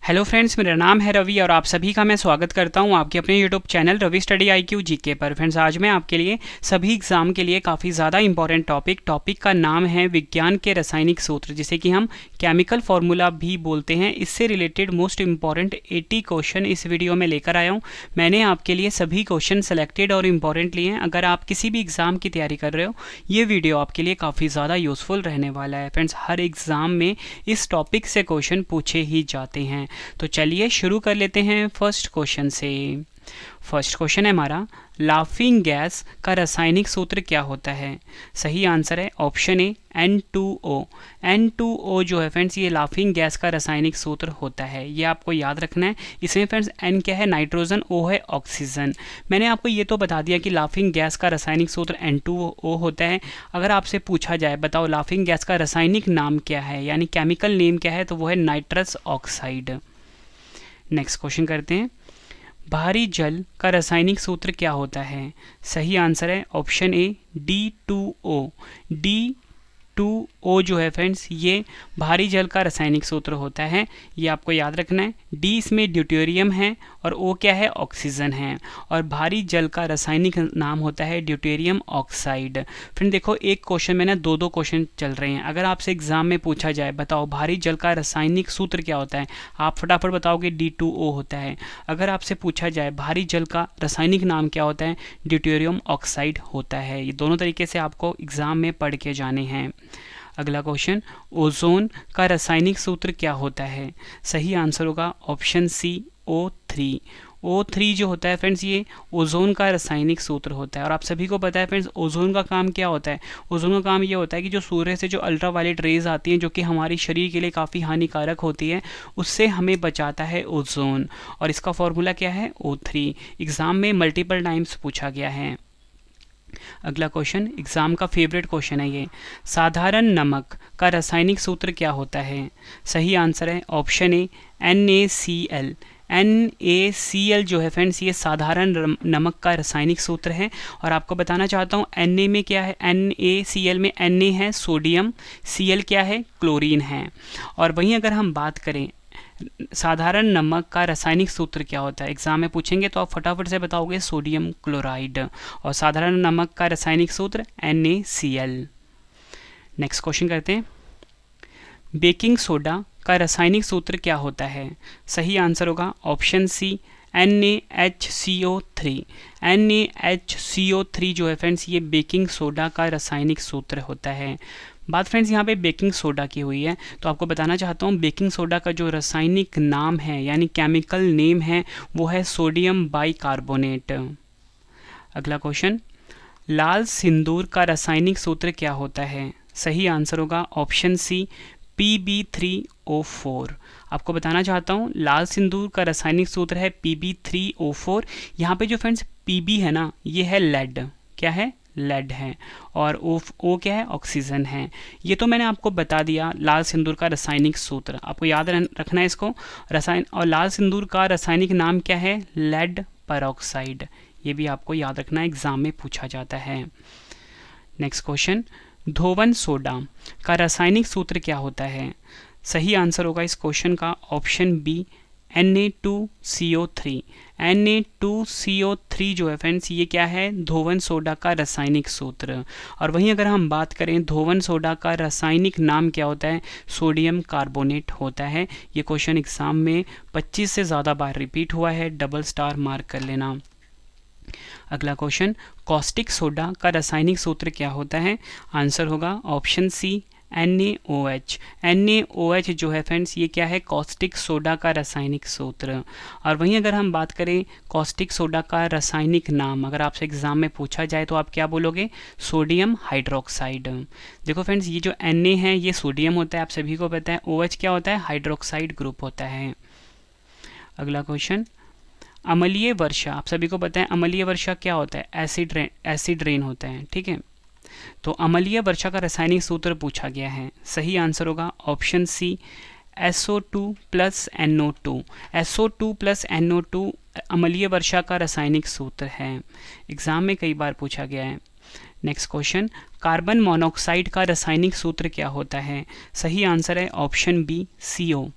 Hello friends, मेरा नाम है रवि और आप सभी का मैं स्वागत करता हूं आपके अपने YouTube channel Ravi study IQ GK पर। फ्रेंड्स, आज मैं आपके लिए सभी एग्जाम के लिए काफ़ी ज़्यादा इंपॉर्टेंट टॉपिक का नाम है विज्ञान के रासायनिक सूत्र, जिसे कि हम केमिकल फार्मूला भी बोलते हैं। इससे रिलेटेड मोस्ट इंपॉर्टेंट 80 क्वेश्चन इस वीडियो में लेकर आया हूँ। मैंने आपके लिए सभी क्वेश्चन सेलेक्टेड और इम्पॉर्टेंट लिए हैं। अगर आप किसी भी एग्ज़ाम की तैयारी कर रहे हो, ये वीडियो आपके लिए काफ़ी ज़्यादा यूज़फुल रहने वाला है। फ्रेंड्स, हर एग्ज़ाम में इस टॉपिक से क्वेश्चन पूछे ही जाते हैं। तो चलिए शुरू कर लेते हैं फर्स्ट क्वेश्चन से। फर्स्ट क्वेश्चन है हमारा, लाफिंग गैस का रासायनिक सूत्र क्या होता है? सही आंसर है ऑप्शन ए N2O। N2O जो है फ्रेंड्स, ये लाफिंग गैस का रासायनिक सूत्र होता है। ये आपको याद रखना है। इसमें फ्रेंड्स N क्या है? नाइट्रोजन, O है ऑक्सीजन। मैंने आपको ये तो बता दिया कि लाफिंग गैस का रासायनिक सूत्र N2O होता है। अगर आपसे पूछा जाए बताओ लाफिंग गैस का रासायनिक नाम क्या है, यानी केमिकल नेम क्या है, तो वो है नाइट्रस ऑक्साइड। नेक्स्ट क्वेश्चन करते हैं, भारी जल का रासायनिक सूत्र क्या होता है? सही आंसर है ऑप्शन ए D2O। D2O जो है फ्रेंड्स, ये भारी जल का रासायनिक सूत्र होता है। ये आपको याद रखना है। D इसमें ड्यूटेरियम है और O क्या है? ऑक्सीजन है। और भारी जल का रासायनिक नाम होता है ड्यूटेरियम ऑक्साइड। फ्रेंड देखो, एक क्वेश्चन में ना दो क्वेश्चन चल रहे हैं। अगर आपसे एग्जाम में पूछा जाए बताओ भारी जल का रासायनिक सूत्र क्या होता है, आप फटाफट बताओगे D2O होता है। अगर आपसे पूछा जाए भारी जल का रासायनिक नाम क्या होता है, ड्यूटेरियम ऑक्साइड होता है। ये दोनों तरीके से आपको एग्जाम में पढ़ के जाने हैं। अगला क्वेश्चन, ओजोन का रासायनिक सूत्र क्या होता है? सही आंसर होगा ऑप्शन सी O3। O3 जो होता है फ्रेंड्स, ये ओजोन का रासायनिक सूत्र होता है। और आप सभी को पता है फ्रेंड्स, ओजोन का काम क्या होता है? ओजोन का काम ये होता है कि जो सूर्य से जो अल्ट्रावायलेट रेज आती हैं, जो कि हमारी शरीर के लिए काफ़ी हानिकारक होती है, उससे हमें बचाता है ओजोन। और इसका फॉर्मूला क्या है? O3। एग्जाम में मल्टीपल टाइम्स पूछा गया है। अगला क्वेश्चन एग्जाम का फेवरेट क्वेश्चन है ये, साधारण नमक का रासायनिक सूत्र क्या होता है? सही आंसर है ऑप्शन ए NaCl। NaCl जो है फ्रेंड्स, ये साधारण नमक का रासायनिक सूत्र है। और आपको बताना चाहता हूँ Na में क्या है? NaCl में Na है सोडियम, Cl क्या है? क्लोरीन है। और वहीं अगर हम बात करें साधारण नमक का रासायनिक सूत्र क्या होता है, एग्जाम में पूछेंगे तो आप फटाफट से बताओगे सोडियम क्लोराइड। और साधारण नमक का रासायनिक सूत्र NaCl। नेक्स्ट क्वेश्चन करते हैं, बेकिंग सोडा का रासायनिक सूत्र क्या होता है? सही आंसर होगा ऑप्शन सी NaHCO3। NaHCO3 जो है फ्रेंड्स, ये बेकिंग सोडा का रासायनिक सूत्र होता है। बात फ्रेंड्स यहाँ पे बेकिंग सोडा की हुई है, तो आपको बताना चाहता हूँ बेकिंग सोडा का जो रासायनिक नाम है यानी केमिकल नेम है, वो है सोडियम बाइकार्बोनेट। अगला क्वेश्चन, लाल सिंदूर का रासायनिक सूत्र क्या होता है? सही आंसर होगा ऑप्शन सी Pb3O4। आपको बताना चाहता हूँ लाल सिंदूर का रासायनिक सूत्र है Pb3O4। यहाँ पे जो फ्रेंड्स Pb है ना, ये है लेड। क्या है? लेड है। और O क्या है? ऑक्सीजन है। ये तो मैंने आपको बता दिया लाल सिंदूर का रासायनिक सूत्र, आपको याद रखना है इसको। और लाल सिंदूर का रासायनिक नाम क्या है? Lead peroxide. ये भी आपको याद रखना है, एग्जाम में पूछा जाता है। नेक्स्ट क्वेश्चन, धोवन सोडा का रासायनिक सूत्र क्या होता है? सही आंसर होगा इस क्वेश्चन का ऑप्शन बी Na2CO3। Na2CO3 जो है फ्रेंड्स, ये क्या है? धोवन सोडा का रासायनिक सूत्र। और वहीं अगर हम बात करें धोवन सोडा का रासायनिक नाम क्या होता है, सोडियम कार्बोनेट होता है। ये क्वेश्चन एग्जाम में 25 से ज़्यादा बार रिपीट हुआ है, डबल स्टार मार्क कर लेना। अगला क्वेश्चन, कॉस्टिक सोडा का रासायनिक सूत्र क्या होता है? आंसर होगा ऑप्शन सी NaOH। NaOH जो है फ्रेंड्स, ये क्या है? कॉस्टिक सोडा का रासायनिक सूत्र। और वहीं अगर हम बात करें कॉस्टिक सोडा का रासायनिक नाम, अगर आपसे एग्जाम में पूछा जाए तो आप क्या बोलोगे? Sodium hydroxide. देखो फ्रेंड्स, ये जो Na है ये सोडियम होता है, आप सभी को पता है। OH क्या होता है? हाइड्रोक्साइड ग्रुप होता है। अगला क्वेश्चन, अम्लीय वर्षा, आप सभी को पता है अम्लीय वर्षा क्या होता है? एसिड रेन होता है। ठीक है, तो अम्लीय वर्षा का रासायनिक सूत्र पूछा गया है। सही आंसर होगा ऑप्शन सी SO2 plus NO2। SO2 plus NO2 अम्लीय वर्षा का रासायनिक सूत्र है। एग्जाम में कई बार पूछा गया है। नेक्स्ट क्वेश्चन, कार्बन मोनोऑक्साइड का रासायनिक सूत्र क्या होता है? सही आंसर है ऑप्शन बी CO।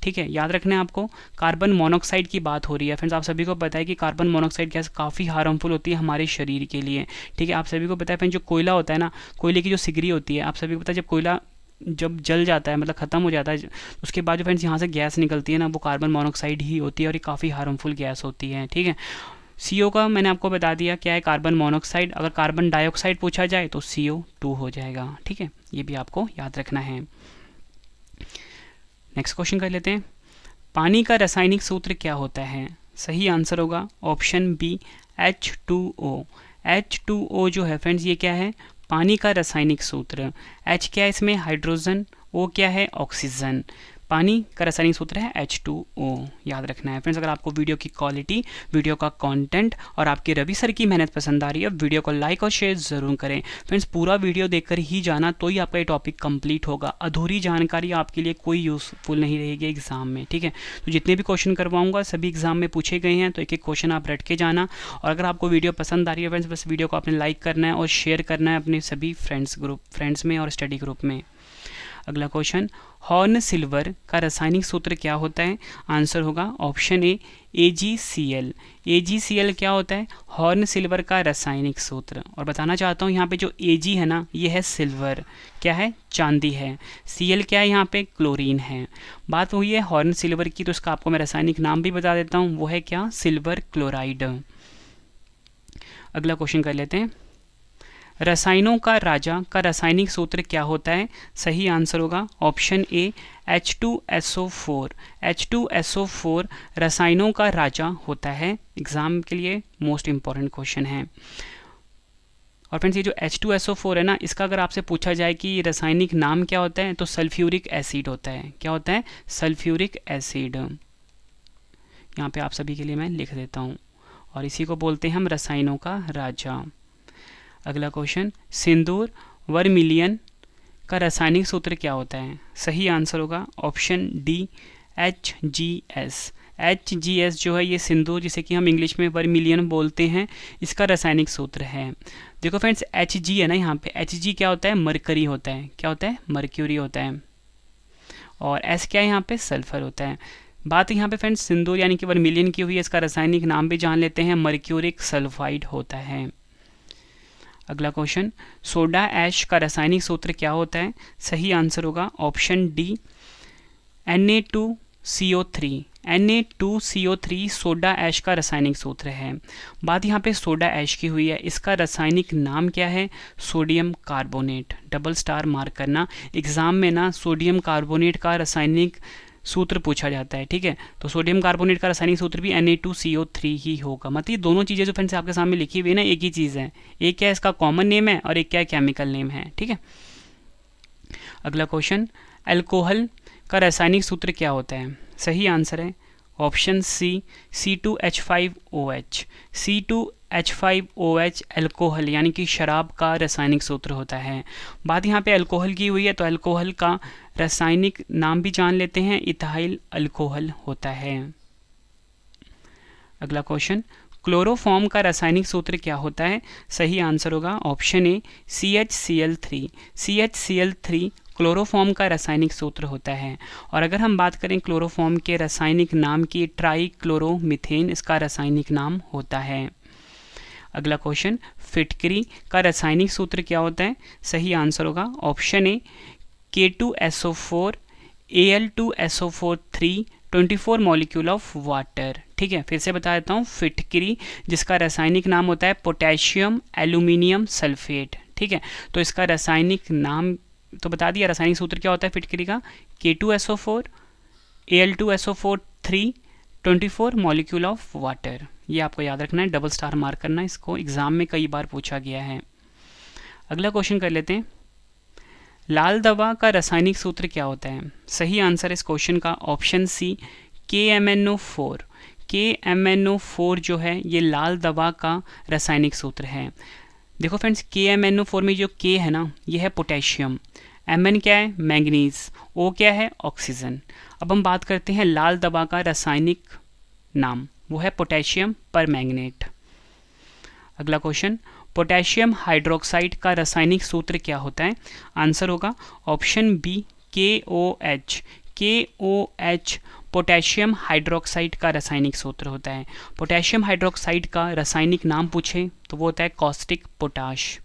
ठीक है, याद रखना है आपको, कार्बन मोनोऑक्साइड की बात हो रही है फ्रेंड्स। आप सभी को पता है कि कार्बन मोनोऑक्साइड गैस काफ़ी हार्मफुल होती है हमारे शरीर के लिए। ठीक है, आप सभी को पता है फ्रेंड्स, जो कोयला होता है ना, कोयले की जो सिगरी होती है, आप सभी को पता है जब कोयला जब जल जाता है, मतलब ख़त्म हो जाता है, उसके बाद जो फ्रेंड्स यहाँ से गैस निकलती है ना, वो कार्बन मोनोऑक्साइड ही होती है और ये काफ़ी हार्मफुल गैस होती है। ठीक है, CO का मैंने आपको बता दिया क्या है, कार्बन मोनोऑक्साइड। अगर कार्बन डाइऑक्साइड पूछा जाए तो CO2 हो जाएगा। ठीक है, ये भी आपको याद रखना है। नेक्स्ट क्वेश्चन कर लेते हैं, पानी का रासायनिक सूत्र क्या होता है? सही आंसर होगा ऑप्शन बी H2O। H2O जो है फ्रेंड्स, ये क्या है, पानी का रासायनिक सूत्र। H क्या है इसमें, हाइड्रोजन, O क्या है, ऑक्सीजन। पानी का रासायनिक सूत्र है H2O, याद रखना है फ्रेंड्स। अगर आपको वीडियो की क्वालिटी, वीडियो का कंटेंट और आपके रवि सर की मेहनत पसंद आ रही है, वीडियो को लाइक और शेयर ज़रूर करें फ्रेंड्स। पूरा वीडियो देखकर ही जाना, तो ही आपका ये टॉपिक कंप्लीट होगा। अधूरी जानकारी आपके लिए कोई यूज़फुल नहीं रहेगी एग्जाम में। ठीक है, तो जितने भी क्वेश्चन करवाऊंगा सभी एग्जाम में पूछे गए हैं, तो एक एक क्वेश्चन आप रट के जाना। और अगर आपको वीडियो पसंद आ रही है फ्रेंड्स, बस वीडियो को आपने लाइक करना है और शेयर करना है अपने सभी फ्रेंड्स में और स्टडी ग्रुप में। अगला क्वेश्चन, हॉर्न सिल्वर का रासायनिक सूत्र क्या होता है? आंसर होगा ऑप्शन ए AgCl। AgCl क्या होता है? हॉर्न सिल्वर का रासायनिक सूत्र। और बताना चाहता हूँ यहाँ पे जो Ag है ना, ये है सिल्वर, क्या है, चांदी है। Cl क्या है, यहाँ पे क्लोरीन है। बात हुई है हॉर्न सिल्वर की, तो इसका आपको मैं रासायनिक नाम भी बता देता हूँ, वो है क्या, सिल्वर क्लोराइड। अगला क्वेश्चन कर लेते हैं, रसायनों का राजा का रासायनिक सूत्र क्या होता है? सही आंसर होगा ऑप्शन ए H2SO4। H2SO4 रसायनों का राजा होता है। एग्जाम के लिए मोस्ट इंपॉर्टेंट क्वेश्चन है। और फ्रेंड्स, ये जो H2SO4 है ना, इसका अगर आपसे पूछा जाए कि रासायनिक नाम क्या होता है, तो सल्फ्यूरिक एसिड होता है। क्या होता है? Sulphuric acid. यहाँ पे आप सभी के लिए मैं लिख देता हूँ, और इसी को बोलते हैं हम रसायनों का राजा। अगला क्वेश्चन, सिंदूर वर्मिलियन का रासायनिक सूत्र क्या होता है? सही आंसर होगा ऑप्शन डी HGS। HGS जो है ये सिंदूर, जिसे कि हम इंग्लिश में वर्मिलियन बोलते हैं, इसका रासायनिक सूत्र है। देखो फ्रेंड्स, Hg है ना, यहाँ पे Hg क्या होता है, मरकरी होता है। क्या होता है? मर्क्यूरी होता है। और S क्या है, यहाँ पे सल्फर होता है। बात यहाँ पे फ्रेंड्स सिंदूर यानी कि वर्मिलियन की हुई है, इसका रासायनिक नाम भी जान लेते हैं, मर्क्यूरिक सल्फाइड होता है। अगला क्वेश्चन, सोडा ऐश का रासायनिक सूत्र क्या होता है? सही आंसर होगा option D Na2CO3। Na2CO3 soda ash का रासायनिक सूत्र है। बात यहाँ पे सोडा ऐश की हुई है, इसका रासायनिक नाम क्या है? Sodium carbonate. Double star mark करना, एग्जाम में ना सोडियम कार्बोनेट का रासायनिक सूत्र पूछा जाता है। ठीक है, तो सोडियम कार्बोनेट का रासायनिक सूत्र भी Na2CO3 ही होगा। मतलब ये दोनों चीज़ें जो फ्रेंड्स आपके सामने लिखी हुई है ना, एक ही चीज़ है। एक क्या है, इसका कॉमन नेम है, और एक क्या है, केमिकल नेम है। ठीक है, अगला क्वेश्चन, अल्कोहल का रासायनिक सूत्र क्या होता है? सही आंसर है option C C2H5OH। C2H5OH alcohol यानी कि शराब का रासायनिक सूत्र होता है। बात यहाँ पे अल्कोहल की हुई है, तो अल्कोहल का रासायनिक नाम भी जान लेते हैं, इथाइल अल्कोहल होता है। अगला क्वेश्चन, क्लोरोफॉर्म का रासायनिक सूत्र क्या होता है? सही आंसर होगा option A CHCl3। CHCl3 chloroform का रासायनिक सूत्र होता है। और अगर हम बात करें क्लोरोफॉर्म के रासायनिक नाम की, ट्राइक्लोरोमीथेन इसका रासायनिक नाम होता है। अगला क्वेश्चन, फिटकरी का रासायनिक सूत्र क्या होता है? सही आंसर होगा option A K2SO4 Al2SO4 3 24 molecule of water. ठीक है, फिर से बता देता हूँ, फिटकरी जिसका रासायनिक नाम होता है पोटेशियम एल्यूमिनियम सल्फेट। ठीक है, तो इसका रासायनिक नाम तो बता दिया, रासायनिक सूत्र क्या होता है फिटकरी का, K2SO4 Al2SO4 3 24 molecule of water. ये आपको याद रखना है, डबल स्टार मार्क करना, इसको एग्जाम में कई बार पूछा गया है। अगला क्वेश्चन कर लेते हैं, लाल दवा का रासायनिक सूत्र क्या होता है? सही आंसर इस क्वेश्चन का ऑप्शन सी KMNO4। KMNO4 जो है ये लाल दवा का रासायनिक सूत्र है। देखो फ्रेंड्स, KMNO4 में जो K है ना, ये है पोटेशियम, Mn क्या है, मैंगनीज, O क्या है, ऑक्सीजन। अब हम बात करते हैं लाल दवा का रासायनिक नाम, वो है पोटेशियम परमैंगनेट। अगला क्वेश्चन, पोटेशियम हाइड्रोक्साइड का रासायनिक सूत्र क्या होता है? आंसर होगा option B KOH। KOH potassium hydroxide का रासायनिक सूत्र होता है। पोटेशियम हाइड्रोक्साइड का रासायनिक नाम पूछे तो वो होता है caustic potash.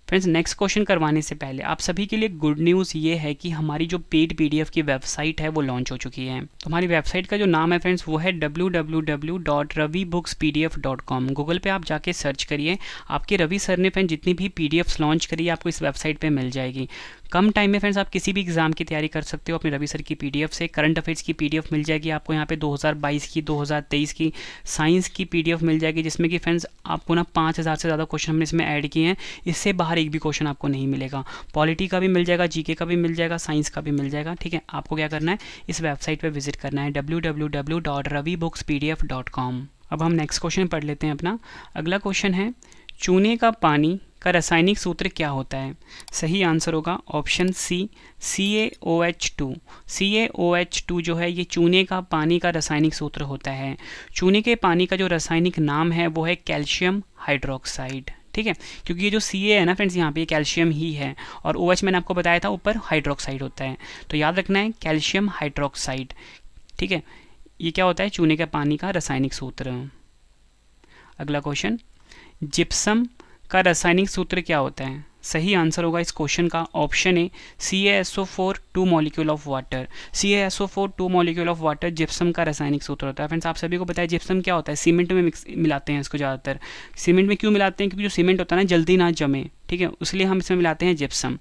Friends, next question करवाने से पहले आप सभी के लिए गुड न्यूज़ ये है कि हमारी जो पेड PDF की वेबसाइट है वो लॉन्च हो चुकी है। तो हमारी वेबसाइट का जो नाम है फ्रेंड्स वो है www.ravibookspdf.com। गूगल पे आप जाके सर्च करिए, आपके रवि सर ने फ्रेंड्स जितनी भी PDFs लॉन्च करी है आपको इस वेबसाइट पे मिल जाएगी। कम टाइम में फ्रेंड्स आप किसी भी एग्जाम की तैयारी कर सकते हो अपने रवि सर की PDF से। करंट अफेयर्स की PDF मिल जाएगी आपको यहाँ पे 2022 की, 2023 की। साइंस की PDF मिल जाएगी जिसमें कि फ्रेंड्स आपको ना 5000 से ज़्यादा क्वेश्चन हमने इसमें ऐड किए हैं। इससे बाहर एक भी क्वेश्चन आपको नहीं मिलेगा। पॉलिटी का भी मिल जाएगा, GK का भी मिल जाएगा, साइंस का भी मिल जाएगा। ठीक है, आपको क्या करना है, इस वेबसाइट पर विजिट करना है www.ravibookspdf.com। अब हम नेक्स्ट क्वेश्चन पढ़ लेते हैं अपना। अगला क्वेश्चन है, चूने का पानी का रासायनिक सूत्र क्या होता है? सही आंसर होगा ऑप्शन सी CaOH2। CaOH2 जो है ये चूने का पानी का रासायनिक सूत्र होता है। चूने के पानी का जो रासायनिक नाम है वो है कैल्शियम हाइड्रोक्साइड। ठीक है, क्योंकि ये जो Ca है ना फ्रेंड्स यहाँ पे कैल्शियम ही है और OH मैंने आपको बताया था ऊपर हाइड्रोक्साइड होता है, तो याद रखना है कैल्शियम हाइड्रोक्साइड। ठीक है, ये क्या होता है, चूने के पानी का रासायनिक सूत्र। अगला क्वेश्चन, जिप्सम का रासायनिक सूत्र क्या होता है? सही आंसर होगा इस क्वेश्चन का option A CaSO4 2 molecule of water. CaSO4 2 molecule of water gypsum का रासायनिक सूत्र होता है। फ्रेंड्स, आप सभी को पता है जिप्सम क्या होता है, सीमेंट में मिलाते हैं इसको ज़्यादातर। सीमेंट में क्यों मिलाते हैं? क्योंकि जो सीमेंट होता है ना जल्दी ना जमे, ठीक है, इसलिए हम इसमें मिलाते हैं जिप्सम।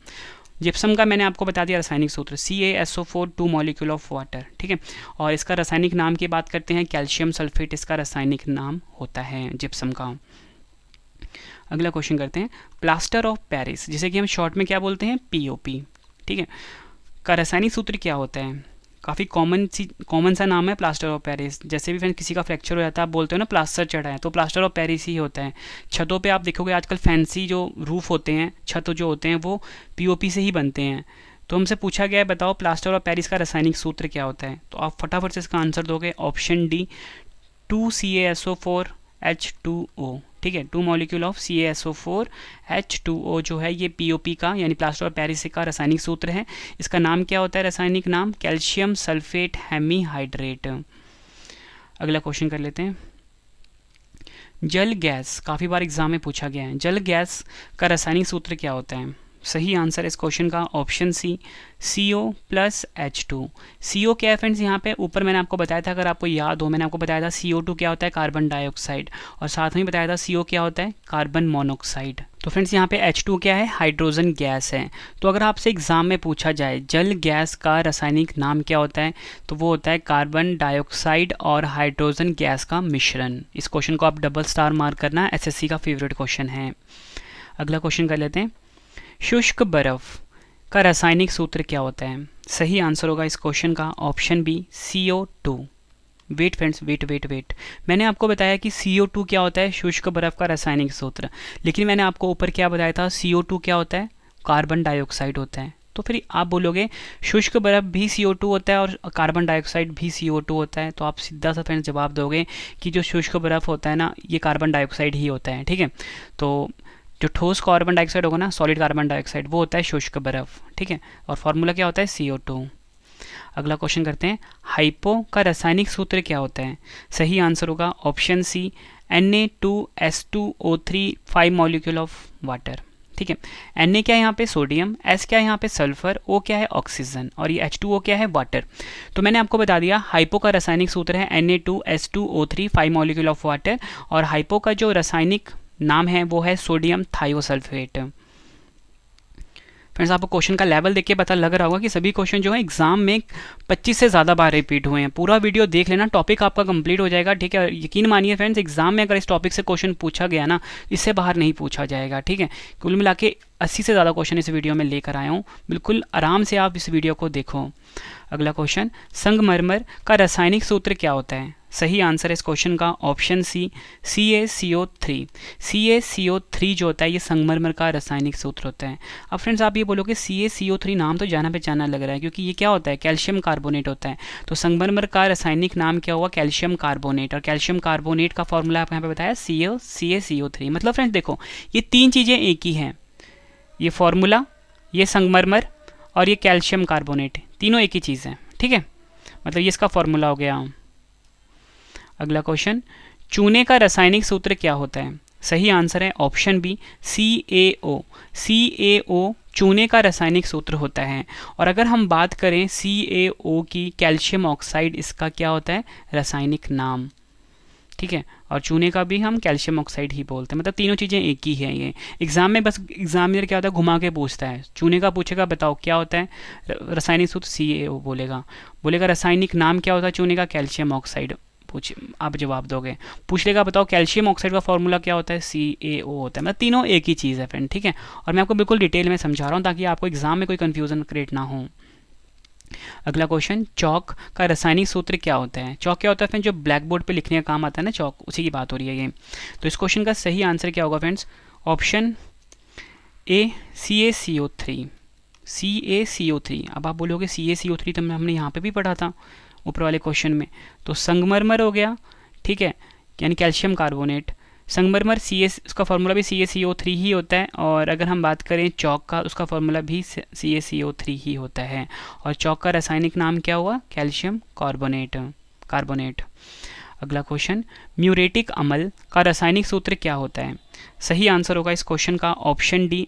जिप्सम का मैंने आपको बता दिया रासायनिक सूत्र CaSO4 2 मॉलिक्यूल ऑफ वाटर। ठीक है, और इसका रासायनिक नाम की बात करते हैं कैल्शियम सल्फेट, इसका रासायनिक नाम होता है जिप्सम का। अगला क्वेश्चन करते हैं, प्लास्टर ऑफ पेरिस जिसे कि हम शॉर्ट में क्या बोलते हैं, POP, ठीक है, का रासायनिक सूत्र क्या होता है? काफ़ी कॉमन सा नाम है प्लास्टर ऑफ पेरिस। जैसे भी फ्रेंड किसी का फ्रैक्चर हो जाता है आप बोलते हो ना प्लास्टर चढ़ा है, तो प्लास्टर ऑफ पेरिस ही होता है। छतों पे आप देखोगे आजकल फैंसी जो रूफ होते हैं, छत जो होते हैं वो POP से ही बनते हैं। तो हमसे पूछा गया है बताओ प्लास्टर ऑफ पेरिस का रासायनिक सूत्र क्या होता है, तो आप फटाफट से इसका आंसर दोगे ऑप्शन डी 2 CaSO4 H2O। ठीक है, 2 मॉलिक्यूल ऑफ CaSO4 H2O जो है ये POP का यानी प्लास्टर ऑफ पेरिस का रासायनिक सूत्र है। इसका नाम क्या होता है, रासायनिक नाम कैल्शियम सल्फेट हेमीहाइड्रेट। अगला क्वेश्चन कर लेते हैं, जल गैस काफ़ी बार एग्जाम में पूछा गया है, जल गैस का रासायनिक सूत्र क्या होता है? सही आंसर इस क्वेश्चन का ऑप्शन सी CO+H2। CO क्या है फ्रेंड्स, यहाँ पे ऊपर मैंने आपको बताया था, अगर आपको याद हो मैंने आपको बताया था CO2 क्या होता है, कार्बन डाइऑक्साइड, और साथ में बताया था CO क्या होता है, कार्बन मोनोऑक्साइड। तो फ्रेंड्स यहाँ पे H2 क्या है, हाइड्रोजन गैस है। तो अगर आपसे एग्जाम में पूछा जाए जल गैस का रासायनिक नाम क्या होता है, तो वो होता है कार्बन डाइऑक्साइड और हाइड्रोजन गैस का मिश्रण। इस क्वेश्चन को आप डबल स्टार मार्क करना, SSC का फेवरेट क्वेश्चन है। अगला क्वेश्चन कर लेते हैं, शुष्क बर्फ का रासायनिक सूत्र क्या होता है? सही आंसर होगा इस क्वेश्चन का option B CO2। Wait friends, wait, मैंने आपको बताया कि CO2 क्या होता है, शुष्क बर्फ का रासायनिक सूत्र, लेकिन मैंने आपको ऊपर क्या बताया था, CO2 क्या होता है, कार्बन डाइऑक्साइड होता है। तो फिर आप बोलोगे शुष्क बर्फ भी CO2 होता है और कार्बन डाइऑक्साइड भी CO2 होता है, तो आप सीधा सा फ्रेंड्स जवाब दोगे कि जो शुष्क बर्फ होता है ना ये कार्बन डाइऑक्साइड ही होता है। ठीक है, तो जो ठोस कार्बन डाइऑक्साइड होगा ना, सॉलिड कार्बन डाइऑक्साइड, वो होता है शुष्क बर्फ। ठीक है, और फॉर्मूला क्या होता है, CO2। अगला क्वेश्चन करते हैं, हाइपो का रासायनिक सूत्र क्या होता है? सही आंसर होगा option C Na2S2O3 5 molecule of water. ठीक है, Na क्या है यहाँ पे, सोडियम, S क्या है यहाँ पे, सल्फर, O क्या है, ऑक्सीजन, और ये H2O क्या है, वाटर। तो मैंने आपको बता दिया हाइपो का रासायनिक सूत्र है Na2S2O3 5 मॉलिक्यूल ऑफ वाटर, और हाइपो का जो रासायनिक नाम है वो है सोडियम थायोसल्फेट। फ्रेंड्स, आपको क्वेश्चन का लेवल देख के पता लग रहा होगा कि सभी क्वेश्चन जो है एग्जाम में 25 से ज़्यादा बार रिपीट हुए हैं। पूरा वीडियो देख लेना, टॉपिक आपका कंप्लीट हो जाएगा। ठीक है, यकीन मानिए फ्रेंड्स, एग्जाम में अगर इस टॉपिक से क्वेश्चन पूछा गया ना, इससे बाहर नहीं पूछा जाएगा। ठीक है, कुल मिला के 80 से ज़्यादा क्वेश्चन इस वीडियो में लेकर आया हूँ, बिल्कुल आराम से आप इस वीडियो को देखो। अगला क्वेश्चन, संगमरमर का रासायनिक सूत्र क्या होता है? सही आंसर है इस क्वेश्चन का ऑप्शन सी, CaCO3। CaCO3 जो होता है ये संगमरमर का रासायनिक सूत्र होता है। अब फ्रेंड्स आप ये बोलोगे CaCO3 नाम तो जाना पहचाना लग रहा है, क्योंकि ये क्या होता है? कैल्शियम कार्बोनेट होता है। तो संगमरमर का रासायनिक नाम क्या हुआ? Calcium carbonate. और कैल्शियम कार्बोनेट का फॉर्मूला आप यहाँ पे बताया CaCO3। मतलब फ्रेंड्स देखो, ये तीन चीज़ें एक ही हैं, ये फॉर्मूला, ये संगमरमर और ये कैल्शियम कार्बोनेट, तीनों एक ही चीज़ है। ठीक है, मतलब ये इसका फॉर्मूला हो गया। अगला क्वेश्चन, चूने का रासायनिक सूत्र क्या होता है? सही आंसर है ऑप्शन बी, CaO। CaO चूने का रासायनिक सूत्र होता है। और अगर हम बात करें CaO की, कैल्शियम ऑक्साइड इसका क्या होता है? रासायनिक नाम। ठीक है, और चूने का भी हम कैल्शियम ऑक्साइड ही बोलते हैं। मतलब तीनों चीज़ें एक ही हैं। ये एग्जाम में बस एग्जामिनर क्या होता है, घुमा के पूछता है। चूने का पूछेगा बताओ क्या होता है रासायनिक सूत्र, CaO बोलेगा रासायनिक नाम क्या होता है चूने का? Calcium oxide. आप जवाब दोगे। पूछ लेगा बताओ कैल्शियम ऑक्साइड का फॉर्मूला क्या होता है? CaO होता है। मतलब तीनों एक ही चीज़ है फ्रेंड। ठीक है, और मैं आपको बिल्कुल डिटेल में समझा रहा हूँ ताकि आपको एग्जाम में कोई कन्फ्यूजन क्रिएट ना हो। अगला क्वेश्चन, चौक का रासायनिक सूत्र क्या होता है? चौक क्या होता है फ्रेंड्स? जो ब्लैक बोर्ड पे लिखने का काम आता है ना, चौक, उसी की बात हो रही है ये। तो इस क्वेश्चन का सही आंसर क्या होगा friends? Option A, CaCO3। CaCO3। अब आप बोलोगे CaCO3 तो हमने यहाँ पे भी पढ़ा था ऊपर वाले क्वेश्चन में। तो संगमरमर हो गया, ठीक है, यानी कैल्शियम कार्बोनेट। संगमरमर उसका फॉर्मूला भी CaCO3 ही होता है। और अगर हम बात करें चौक का, उसका फॉर्मूला भी CaCO3 ही होता है। और चौक का रासायनिक नाम क्या हुआ? Calcium carbonate. अगला क्वेश्चन, म्यूरेटिक अम्ल का रासायनिक सूत्र क्या होता है? सही आंसर होगा इस क्वेश्चन का ऑप्शन डी,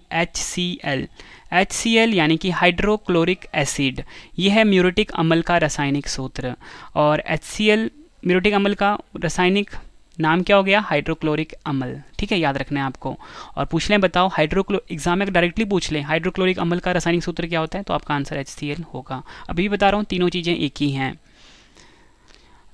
HCl यानी कि हाइड्रोक्लोरिक एसिड। यह है म्यूरेटिक अम्ल का रासायनिक सूत्र। और HCl म्यूरेटिक अम्ल का रासायनिक नाम क्या हो गया? हाइड्रोक्लोरिक अम्ल। ठीक है, याद रखना है आपको। और पूछ लें बताओ एग्जाम में डायरेक्टली पूछ लें हाइड्रोक्लोरिक अम्ल का रासायनिक सूत्र क्या होता है, तो आपका आंसर HCl होगा। अभी बता रहा हूँ तीनों चीज़ें एक ही हैं।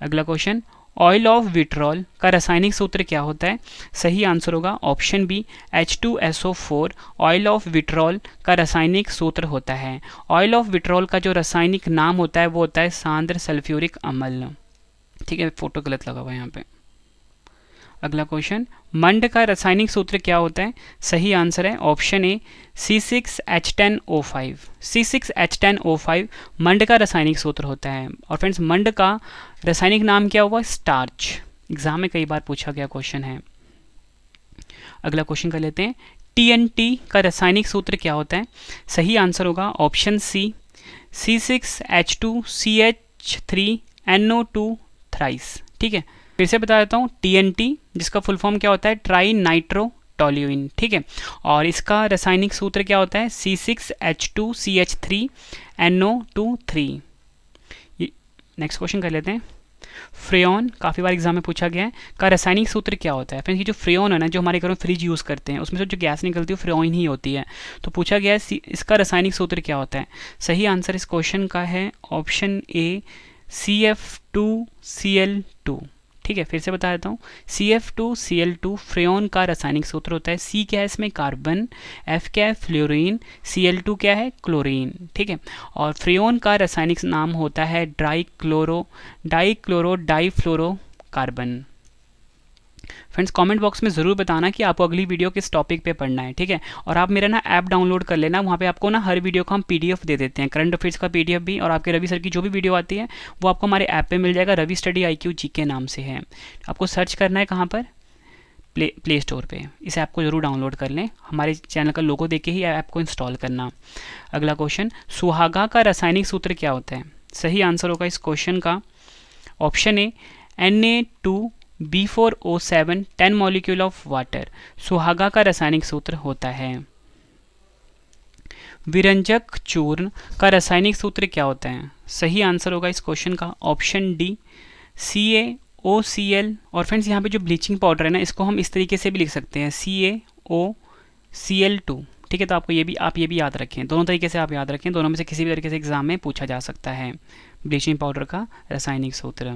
अगला क्वेश्चन, ऑयल ऑफ विट्रॉल का रासायनिक सूत्र क्या होता है? सही आंसर होगा option B, H2SO4। Oil of vitriol का रासायनिक सूत्र होता है। ऑयल ऑफ विट्रॉल का जो रासायनिक नाम होता है वो होता है सांद्र सल्फ्यूरिक अम्ल। ठीक है, फोटो गलत लगा हुआ है यहाँ पे। अगला क्वेश्चन, मंड का रासायनिक सूत्र क्या होता है? सही आंसर है ऑप्शन ए, C6H10O5। C6H10O5 मंड का रासायनिक सूत्र होता है। और फ्रेंड्स मंड का रासायनिक नाम क्या हुआ? स्टार्च। एग्जाम में कई बार पूछा गया क्वेश्चन है। अगला क्वेश्चन कर लेते हैं, TNT का रासायनिक सूत्र क्या होता है? सही आंसर होगा ऑप्शन सी, C6H2CH3NO2 थ्राइस। ठीक है, फिर से बता देता हूँ, TNT जिसका फुल फॉर्म क्या होता है? Tri nitro toluene. ठीक है, और इसका रासायनिक सूत्र क्या होता है? C6H2CH3NO2 नेक्स्ट क्वेश्चन कर लेते हैं, फ्रेयॉन काफ़ी बार एग्जाम में पूछा गया है, का रासायनिक सूत्र क्या होता है? फ्रेंड्स ये जो फ्रेयॉन है ना, जो हमारे घरों में फ्रिज यूज़ करते हैं उसमें से जो गैस निकलती है वो फ्रेयॉन ही होती है। तो पूछा गया है इसका रासायनिक सूत्र क्या होता है? सही आंसर इस क्वेश्चन का है ऑप्शन ए, CF2Cl2। ठीक है, फिर से बता देता हूँ, CF2Cl2 फ्रेयॉन का रासायनिक सूत्र होता है। C क्या है इसमें? कार्बन। F क्या है? फ्लोरीन। Cl2 क्या है? क्लोरीन। ठीक है, और फ्रेयॉन का रासायनिक नाम होता है डाइफ्लोरोकार्बन। फ्रेंड्स कमेंट बॉक्स में ज़रूर बताना कि आपको अगली वीडियो किस टॉपिक पे पढ़ना है। ठीक है, और आप मेरा ना ऐप डाउनलोड कर लेना, वहाँ पे आपको ना हर वीडियो का हम PDF दे देते हैं, करंट अफेयर्स का PDF भी, और आपके रवि सर की जो भी वीडियो आती है वो आपको हमारे ऐप पे मिल जाएगा। रवि स्टडी IQ GK नाम से है। आपको सर्च करना है कहाँ पर? प्ले स्टोर पे। इस ऐप को जरूर डाउनलोड कर लें, हमारे चैनल का लोगो देख के ही ऐप को इंस्टॉल करना। अगला क्वेश्चन, सुहागा का रासायनिक सूत्र क्या होता है? सही आंसर होगा इस क्वेश्चन का option A, Na2B4O7 10 molecule of water. सुहागा का रासायनिक सूत्र होता है। विरंजक चूर्ण का रासायनिक सूत्र क्या होता है? सही आंसर होगा इस क्वेश्चन का ऑप्शन डी, CaOCl। और फ्रेंड्स यहाँ पे जो ब्लीचिंग पाउडर है ना, इसको हम इस तरीके से भी लिख सकते हैं, CaOCl2। ठीक है, तो आपको ये भी याद रखें, दोनों तरीके से आप याद रखें, दोनों में से किसी भी तरीके से एग्जाम में पूछा जा सकता है ब्लीचिंग पाउडर का रासायनिक सूत्र।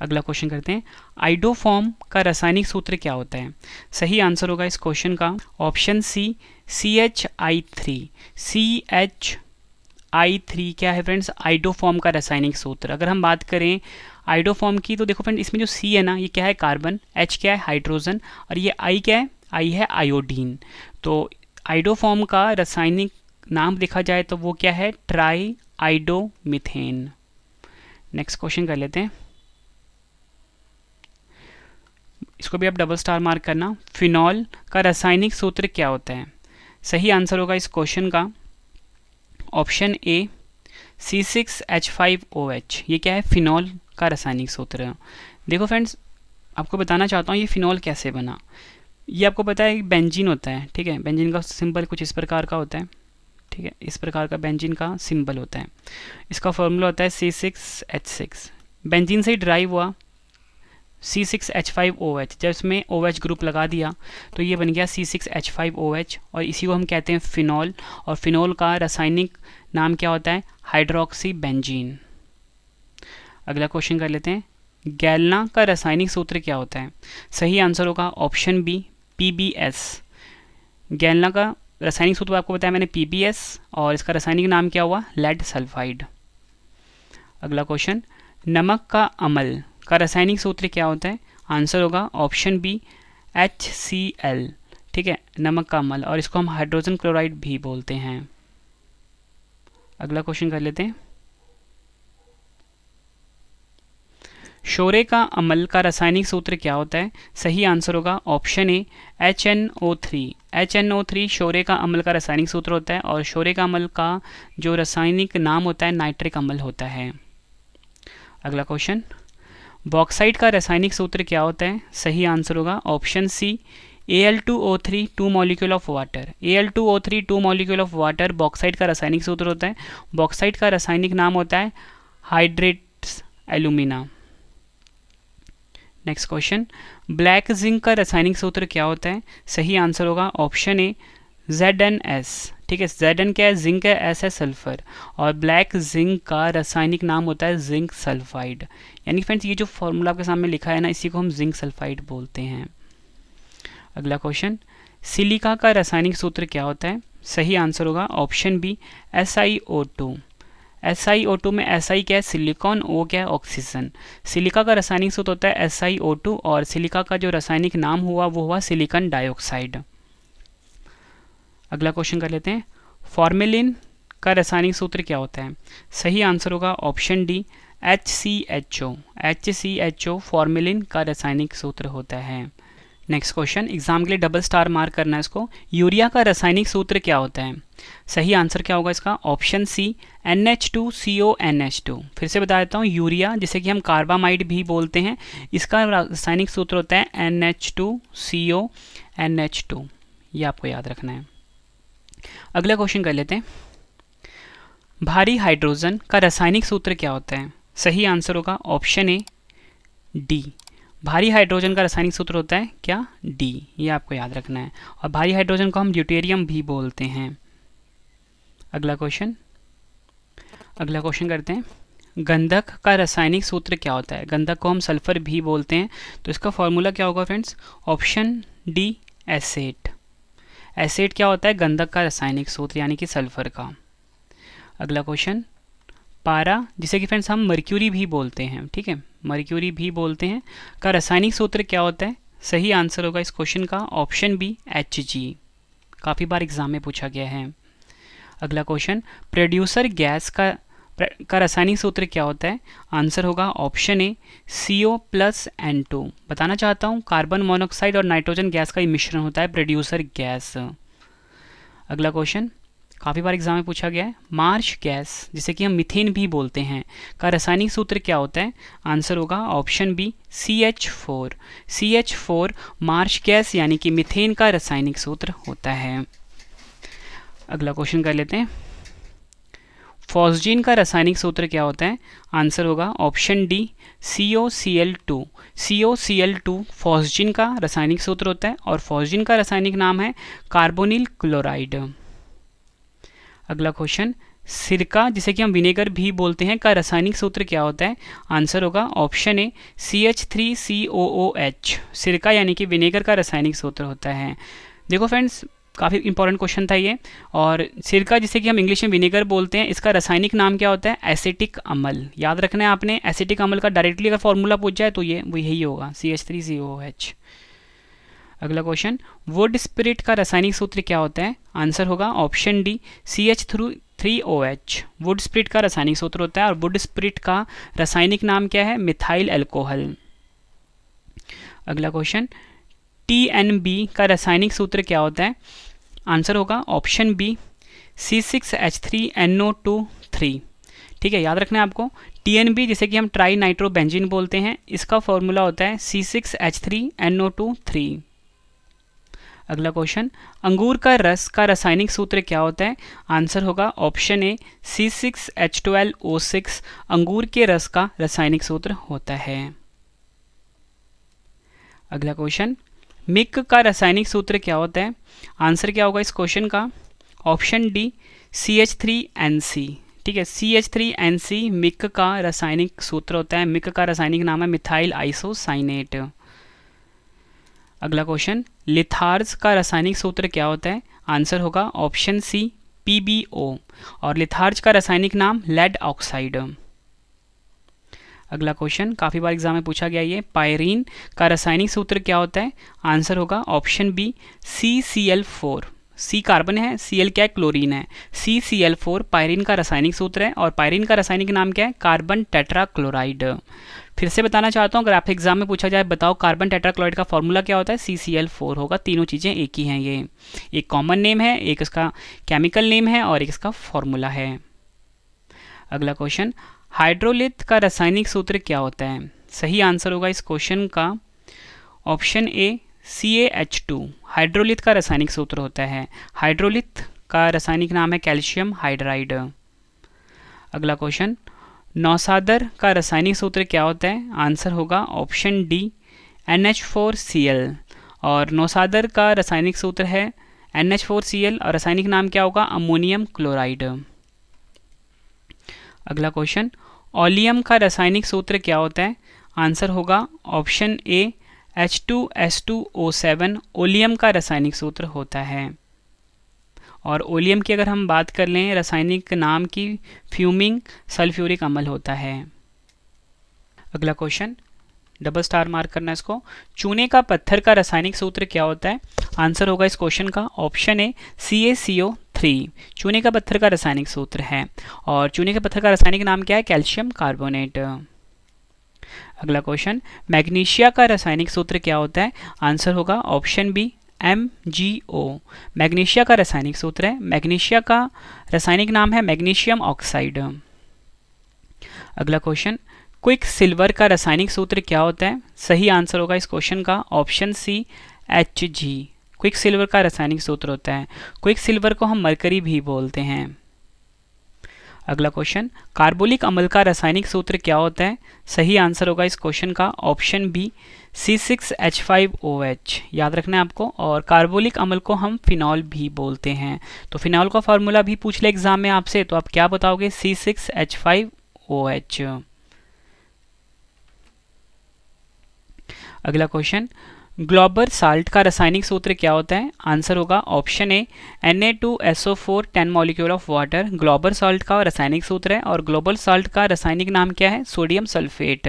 अगला क्वेश्चन करते हैं, आइडोफॉर्म का रासायनिक सूत्र क्या होता है? सही आंसर होगा इस क्वेश्चन का ऑप्शन सी, CHI3। I3 क्या है फ्रेंड्स, आइडोफॉर्म का रासायनिक सूत्र। अगर हम बात करें आइडोफॉर्म की तो देखो फ्रेंड इसमें जो C है ना, ये क्या है कार्बन, H क्या है हाइड्रोजन, और ये I क्या है, I है आयोडीन। तो आइडोफॉर्म का रासायनिक नाम देखा जाए तो वो क्या है, ट्राई आइडोमीथेन। नेक्स्ट क्वेश्चन कर लेते हैं, इसको भी आप डबल स्टार मार्क करना। फिनॉल का रासायनिक सूत्र क्या होता है? सही आंसर होगा इस क्वेश्चन का ऑप्शन ए C6H5OH। ये क्या है, फिनॉल का रासायनिक सूत्र है। देखो फ्रेंड्स आपको बताना चाहता हूँ ये फिनॉल कैसे बना। ये आपको पता है बेंजीन होता है, ठीक है, बेंजीन का सिंबल कुछ इस प्रकार का होता है, ठीक है, इस प्रकार का बेंजीन का सिंबल होता है। इसका फॉर्मूला होता है C6H6। बेंजीन से ही ड्राइव हुआ C6H5OH। जब इसमें OH ग्रुप लगा दिया तो ये बन गया C6H5OH, और इसी को हम कहते हैं फिनॉल। और फिनॉल का रासायनिक नाम क्या होता है, हाइड्रोक्सी बेंजीन। अगला क्वेश्चन कर लेते हैं, गैलना का रासायनिक सूत्र क्या होता है? सही आंसर होगा ऑप्शन बी PbS। गैलना का रासायनिक सूत्र आपको बताया मैंने PbS, और इसका रासायनिक नाम क्या हुआ, लेड सल्फाइड। अगला क्वेश्चन, नमक का अम्ल का रासायनिक सूत्र क्या होता है? आंसर होगा ऑप्शन बी HCl, ठीक है, नमक का अम्ल, और इसको हम हाइड्रोजन क्लोराइड भी बोलते हैं। अगला क्वेश्चन कर लेते हैं, शोरे का अम्ल का रासायनिक सूत्र क्या होता है? सही आंसर होगा ऑप्शन ए HNO3। HNO3 शोरे का अम्ल का रासायनिक सूत्र होता है, और शोरे का अम्ल का जो रासायनिक नाम होता है नाइट्रिक अम्ल होता है। अगला क्वेश्चन, बॉक्साइट का रासायनिक सूत्र क्या होता है? सही आंसर होगा option C Al2O3 2 molecule of water. Al2O3 2 molecule of water bauxite का रासायनिक सूत्र होता है। बॉक्साइट का रासायनिक नाम होता है hydrates alumina. Next question, black zinc का रासायनिक सूत्र क्या होता है? सही आंसर होगा ऑप्शन ए ZnS, ठीक है, Zn क्या है, जिंक है, S है सल्फर, और ब्लैक जिंक का रासायनिक नाम होता है जिंक सल्फाइड। यानी फ्रेंड्स ये जो फॉर्मूला आपके सामने लिखा है ना, इसी को हम जिंक सल्फाइड बोलते हैं। अगला क्वेश्चन, सिलिका का रासायनिक सूत्र क्या होता है? सही आंसर होगा ऑप्शन बी SiO2। SiO2 में Si क्या है, सिलिकॉन, O क्या है, ऑक्सीजन। सिलिका का रासायनिक सूत्र होता है SiO2, और सिलिका का जो रासायनिक नाम हुआ वो हुआ सिलिकॉन डाइऑक्साइड। अगला क्वेश्चन कर लेते हैं, फॉर्मेलिन का रासायनिक सूत्र क्या होता है? सही आंसर होगा option D HCHO। HCHO formalin का रासायनिक सूत्र होता है। नेक्स्ट क्वेश्चन, एग्जाम के लिए डबल स्टार मार्क करना है इसको। यूरिया का रासायनिक सूत्र क्या होता है? सही आंसर क्या होगा इसका? Option C NH2CONH2। फिर से बता देता हूँ, यूरिया जिसे कि हम कार्बामाइड भी बोलते हैं, इसका रासायनिक सूत्र होता है NH2CONH2। ये आपको याद रखना है। अगला क्वेश्चन कर लेते हैं, भारी हाइड्रोजन का रासायनिक सूत्र क्या होता है? सही आंसर होगा ऑप्शन ए डी। भारी हाइड्रोजन का रासायनिक सूत्र होता है क्या? डी। ये आपको याद रखना है, और भारी हाइड्रोजन को हम ड्यूटेरियम भी बोलते हैं। अगला क्वेश्चन करते हैं, गंधक का रासायनिक सूत्र क्या होता है? गंधक को हम सल्फर भी बोलते हैं, तो इसका फॉर्मूला क्या होगा friends? Option D asset. Asset क्या होता है? गंधक का रासायनिक सूत्र, यानी कि सल्फर का। अगला क्वेश्चन, पारा जिसे कि फ्रेंड्स हम मर्क्यूरी भी बोलते हैं, ठीक है, मर्क्यूरी भी बोलते हैं, का रासायनिक सूत्र क्या होता है? सही आंसर होगा इस क्वेश्चन का ऑप्शन बी Hg। काफ़ी बार एग्जाम में पूछा गया है। अगला क्वेश्चन, प्रोड्यूसर गैस का रासायनिक सूत्र क्या होता है? आंसर होगा ऑप्शन ए CO+N2। बताना चाहता हूँ कार्बन मोनोऑक्साइड और नाइट्रोजन गैस का मिश्रण होता है प्रोड्यूसर गैस। अगला क्वेश्चन काफ़ी बार एग्जाम में पूछा गया है, मार्श गैस जिसे कि हम मीथेन भी बोलते हैं का रासायनिक सूत्र क्या होता है? आंसर होगा option B CH4। CH4 Marsh gas यानी कि मीथेन का रासायनिक सूत्र होता है। अगला क्वेश्चन कर लेते हैं, फॉस्जीन का रासायनिक सूत्र क्या होता है? आंसर होगा option D COCl2। COCl2 phosgene का रासायनिक सूत्र होता है, और फॉस्जीन का रासायनिक नाम है कार्बोनिल क्लोराइड। अगला क्वेश्चन, सिरका जिसे कि हम विनेगर भी बोलते हैं का रासायनिक सूत्र क्या होता है? आंसर होगा ऑप्शन ए CH3COOH। सिरका यानी कि विनेगर का रासायनिक सूत्र होता है। देखो फ्रेंड्स काफ़ी इंपॉर्टेंट क्वेश्चन था ये। और सिरका जिसे कि हम इंग्लिश में विनेगर बोलते हैं, इसका रासायनिक नाम क्या होता है? एसिटिक अम्ल। याद रखना है आपने, एसिटिक अम्ल का डायरेक्टली अगर फॉर्मूला पूछ जाए तो ये वो यही होगा, CH3COOH। अगला क्वेश्चन, वुड स्पिरिट का रासायनिक सूत्र क्या होता है? आंसर होगा option D, CH3OH। Would spirit का रासायनिक सूत्र होता है और वुड स्पिरिट का रासायनिक नाम क्या है? Methyl alcohol. अगला क्वेश्चन, TNB का रासायनिक सूत्र क्या होता है? आंसर होगा ऑप्शन बी, C6H3NO2 ठीक है, याद रखना है आपको। TNB जिसे कि हम ट्राई नाइट्रोबेंजीन बोलते हैं, इसका फॉर्मूला होता है C6H3NO2। अगला क्वेश्चन, अंगूर का रस का रासायनिक सूत्र क्या होता है? आंसर होगा ऑप्शन ए, C6H12O6 अंगूर के रस का रासायनिक सूत्र होता है। अगला क्वेश्चन, मिक का रासायनिक सूत्र क्या होता है? आंसर क्या होगा इस क्वेश्चन का? ऑप्शन डी, CH3NC ठीक है, CH3NC मिक का रासायनिक सूत्र होता है। मिक का रासायनिक नाम है मिथाइल आइसोसाइनेट। अगला क्वेश्चन, लिथार्ज का रासायनिक सूत्र क्या होता है? आंसर होगा ऑप्शन सी, PbO और लिथार्ज का रासायनिक नाम लेड ऑक्साइड। अगला क्वेश्चन, काफ़ी बार एग्जाम में पूछा गया ये, पायरीन का रासायनिक सूत्र क्या होता है? आंसर होगा option B, CCl4। C carbon है, Cl क्या है? क्लोरीन है। CCl4 पायरीन का रासायनिक सूत्र है और पायरीन का रासायनिक नाम क्या है? Carbon tetrachloride. फिर से बताना चाहता हूँ, अगर आपके एग्जाम में पूछा जाए बताओ कार्बन टेट्राक्लोराइड का फॉर्मूला क्या होता है? CCl4 होगा। तीनों चीज़ें एक ही हैं, ये एक कॉमन नेम है, एक इसका केमिकल नेम है और एक इसका फॉर्मूला है। अगला क्वेश्चन, हाइड्रोलिथ का रासायनिक सूत्र क्या होता है? सही आंसर होगा इस क्वेश्चन का ऑप्शन ए, CaH2 हाइड्रोलिथ का रासायनिक सूत्र होता है। हाइड्रोलिथ का रासायनिक नाम है कैल्शियम हाइड्राइड। अगला क्वेश्चन, नौसादर का रासायनिक सूत्र क्या होता है? आंसर होगा ऑप्शन डी, NH4Cl और नौसादर का रासायनिक सूत्र है NH4Cl और रासायनिक नाम क्या होगा? Ammonium chloride. अगला क्वेश्चन, ओलियम का रासायनिक सूत्र क्या होता है? आंसर होगा ऑप्शन ए, H2S2O7 ओलियम का रासायनिक सूत्र होता है। और ओलियम की अगर हम बात कर लें रासायनिक नाम की, फ्यूमिंग सल्फ्यूरिक अम्ल होता है। अगला क्वेश्चन, डबल स्टार मार्क करना इसको, चूने का पत्थर का रासायनिक सूत्र क्या होता है? आंसर होगा इस क्वेश्चन का ऑप्शन ए, CaCO3 चूने का पत्थर का रासायनिक सूत्र है और चूने के पत्थर का रासायनिक नाम क्या है? Calcium carbonate. अगला क्वेश्चन, मैग्नीशिया का रासायनिक सूत्र क्या होता है? आंसर होगा ऑप्शन बी, MgO मैग्नीशिया का रासायनिक सूत्र है। मैग्नीशिया का रासायनिक नाम है मैग्नीशियम ऑक्साइड। अगला क्वेश्चन, क्विक सिल्वर का रासायनिक सूत्र क्या होता है? सही आंसर होगा इस क्वेश्चन का option C, Hg quick silver का रासायनिक सूत्र होता है। क्विक सिल्वर को हम मरकरी भी बोलते हैं। अगला क्वेश्चन, कार्बोलिक अम्ल का रासायनिक सूत्र क्या होता है? सही आंसर होगा इस क्वेश्चन का ऑप्शन बी, C6H5OH याद रखना है आपको। और कार्बोलिक अम्ल को हम फिनॉल भी बोलते हैं। तो फिनॉल का फॉर्मूला भी पूछ ले एग्जाम में आपसे, तो आप क्या बताओगे? C6H5OH। अगला क्वेश्चन, ग्लोबर साल्ट का रासायनिक सूत्र क्या होता है? आंसर होगा option A, Na2SO4 10 molecule of water Glauber salt का रासायनिक सूत्र है और ग्लोबल साल्ट का रासायनिक नाम क्या है? Sodium sulphate.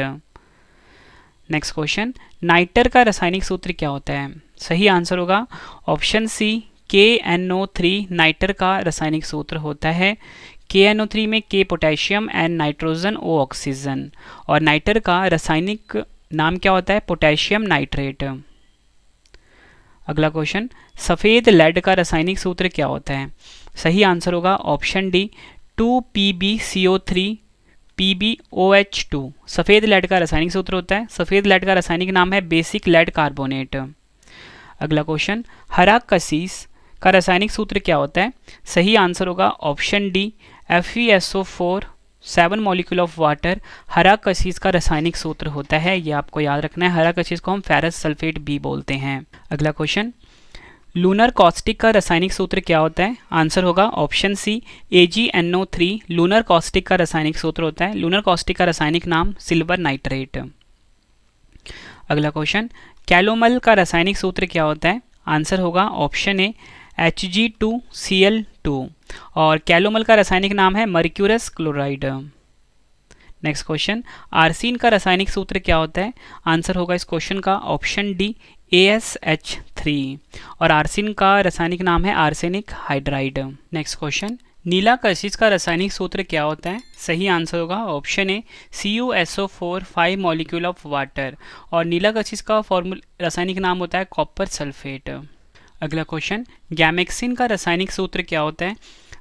Next question, nitre का रासायनिक सूत्र क्या होता है? सही आंसर होगा ऑप्शन सी, KNO3 नाइटर का रासायनिक सूत्र होता है। KNO3 में K potassium and nitrogen O oxygen और नाइटर का रासायनिक नाम क्या होता है? Potassium nitrate. अगला क्वेश्चन, सफ़ेद लेड का रासायनिक सूत्र क्या होता है? सही आंसर होगा ऑप्शन डी, 2PbCO3 PbOH2 सफ़ेद लेड का रासायनिक सूत्र होता है। सफ़ेद लेड का रासायनिक नाम है बेसिक लेड कार्बोनेट। अगला क्वेश्चन, हरा कसीस का रासायनिक सूत्र क्या होता है? सही आंसर होगा option D, FeSO4 7 molecule of water हरा कसीस का रासायनिक सूत्र होता है। ये आपको याद रखना है। हरा कसीस को हम फेरस सल्फेट भी बोलते हैं। अगला क्वेश्चन, लूनर कॉस्टिक का रासायनिक सूत्र क्या होता है? आंसर होगा ऑप्शन सी, AgNO3 लूनर कॉस्टिक का रासायनिक सूत्र होता है। लूनर कॉस्टिक का रासायनिक नाम सिल्वर नाइट्रेट। अगला क्वेश्चन, कैलोमल का रासायनिक सूत्र क्या होता है? आंसर होगा ऑप्शन ए, Hg2Cl2 और कैलोमल का रासायनिक नाम है मर्क्यूरस क्लोराइड। नेक्स्ट क्वेश्चन, आर्सीन का रासायनिक सूत्र क्या होता है? आंसर होगा इस क्वेश्चन का ऑप्शन डी AsH3 और आर्सीन का रासायनिक नाम है आर्सेनिक हाइड्राइड। नेक्स्ट क्वेश्चन, नीला कशिश का रासायनिक सूत्र क्या होता है? सही आंसर होगा option A CuSO4 5 molecule of water और नीला कशिश का रासायनिक नाम होता है कॉपर सल्फेट। अगला क्वेश्चन, गैमेक्सिन का रासायनिक सूत्र क्या होता है?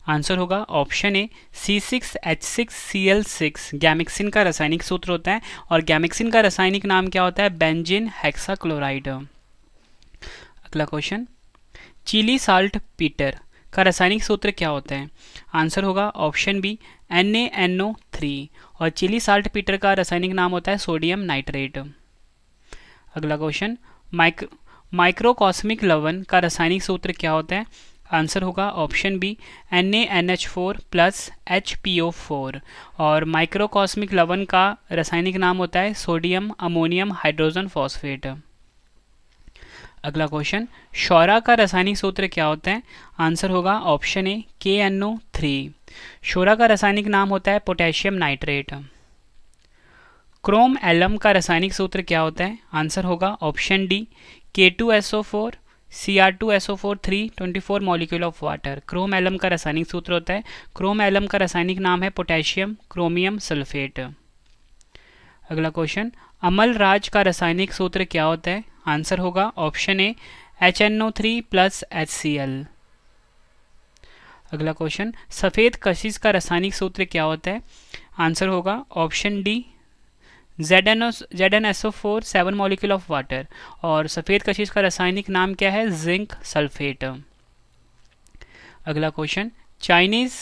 आंसर होगा ऑप्शन ए C6H6Cl6 गैमेक्सिन का रासायनिक सूत्र होता है और गैमेक्सिन का रासायनिक नाम क्या होता है? Benzene hexachloride. अगला क्वेश्चन, चिली साल्ट पीटर का रासायनिक सूत्र क्या होता है? आंसर होगा ऑप्शन बी NaNO3 और चिली साल्ट पीटर का रासायनिक नाम होता है सोडियम नाइट्रेट। अगला क्वेश्चन, माइक्रोकॉस्मिक लवण का रासायनिक सूत्र क्या होता है? आंसर होगा option B NaNH4 plus HPO4 और माइक्रोकॉस्मिक लवण का रासायनिक नाम होता है सोडियम अमोनियम हाइड्रोजन फॉस्फेट। अगला क्वेश्चन, शौरा का रासायनिक सूत्र क्या होता है? आंसर होगा ऑप्शन ए KNO3। शौरा का रासायनिक नाम होता है पोटेशियम नाइट्रेट। क्रोम एलम का रासायनिक सूत्र क्या होता है? आंसर होगा option D K2SO4 Cr2SO4 324 molecule of water. Chrome alum का रासायनिक सूत्र होता है, क्रोम एलम का रासायनिक नाम है पोटेशियम क्रोमियम सल्फेट। अगला क्वेश्चन, अमल राज का रासायनिक सूत्र क्या होता है? आंसर होगा option A HNO3 plus HCl। अगला क्वेश्चन, सफ़ेद कशिश का रासायनिक सूत्र क्या होता है? आंसर होगा option D ZnSO4 7 molecule of water और सफ़ेद कशिश का रासायनिक नाम क्या है? Zinc sulphate. अगला क्वेश्चन, चाइनीज़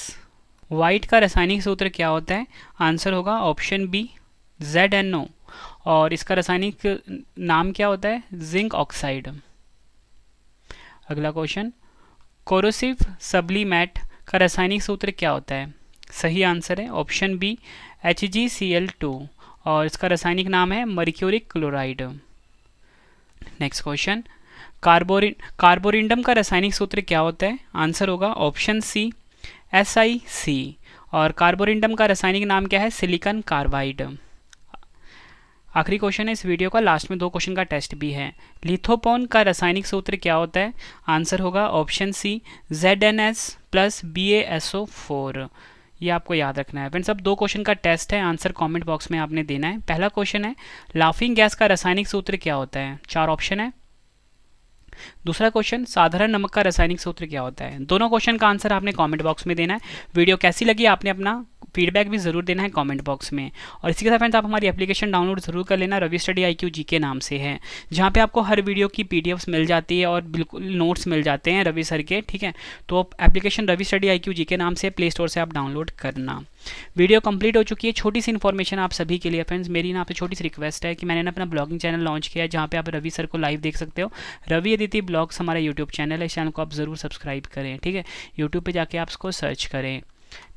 वाइट का रासायनिक सूत्र क्या होता है? आंसर होगा ऑप्शन बी ZnO और इसका रासायनिक नाम क्या होता है? Zinc oxide. अगला क्वेश्चन, कोरोसिव सब्लीमेट का रासायनिक सूत्र क्या होता है? सही आंसर है ऑप्शन बी HgCl2 और इसका रासायनिक नाम है मर्क्यूरिक क्लोराइड। नेक्स्ट क्वेश्चन, कार्बोरिंडम का रासायनिक सूत्र क्या होता है? आंसर होगा ऑप्शन सी SiC और कार्बोरिंडम का रासायनिक नाम क्या है? Silicon carbide. आखिरी क्वेश्चन है इस वीडियो का, लास्ट में 2 क्वेश्चन का टेस्ट भी है। लिथोपोन का रासायनिक सूत्र क्या होता है? आंसर होगा ऑप्शन सी ZnS प्लस BaSO4। ये आपको याद रखना है फ्रेंड्स। अब 2 क्वेश्चन का टेस्ट है, आंसर कमेंट बॉक्स में आपने देना है। पहला क्वेश्चन है, लाफिंग गैस का रासायनिक सूत्र क्या होता है? 4 ऑप्शन है। दूसरा क्वेश्चन, साधारण नमक का रासायनिक सूत्र क्या होता है? दोनों क्वेश्चन का आंसर आपने कमेंट बॉक्स में देना है। वीडियो कैसी लगी आपने अपना फीडबैक भी ज़रूर देना है कमेंट बॉक्स में। और इसी के साथ फ्रेंड्स आप हमारी एप्लीकेशन डाउनलोड ज़रूर कर लेना, रवि स्टडी IQ GK नाम से है, जहाँ पे आपको हर वीडियो की PDFs मिल जाती है और बिल्कुल नोट्स मिल जाते हैं रवि सर के, ठीक है। तो application Ravi study IQ GK नाम से प्ले स्टोर से आप डाउनलोड करना। वीडियो कंप्लीट हो चुकी है। छोटी सी इन्फॉर्मेशन आप सभी के लिए फ्रेंड्स, मेरी ना आपसे छोटी सी रिक्वेस्ट है कि मैंने ना अपना ब्लॉगिंग चैनल लॉन्च किया है, जहाँ पे आप रवि सर को लाइव देख सकते हो। रवि अदिति ब्लॉग्स हमारा यूट्यूब चैनल है, इस चैनल को आप ज़रूर सब्सक्राइब करें, ठीक है। यूट्यूब पे जाके आप उसको सर्च करें,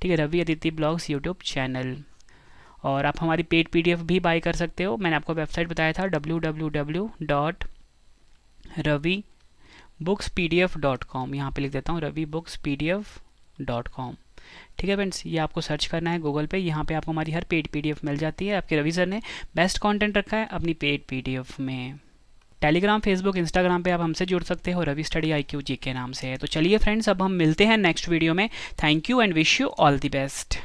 ठीक है, Ravi Aditi blogs YouTube channel. और आप हमारी पेड PDF भी बाय कर सकते हो। मैंने आपको वेबसाइट बताया था www.ravibooks.pdf.com, यहाँ पे लिख देता हूँ ravibooks.pdf.com, ठीक है फ्रेंड्स। ये आपको सर्च करना है गूगल पे, यहाँ पे आपको हमारी हर पेड PDF मिल जाती है। आपके रवि सर ने बेस्ट कंटेंट रखा है अपनी पेड PDF में। टेलीग्राम, फेसबुक, इंस्टाग्राम पे आप हमसे जुड़ सकते हो, रवि स्टडी IQ GK नाम से है। तो चलिए फ्रेंड्स, अब हम मिलते हैं नेक्स्ट वीडियो में। Thank you and wish you all the best.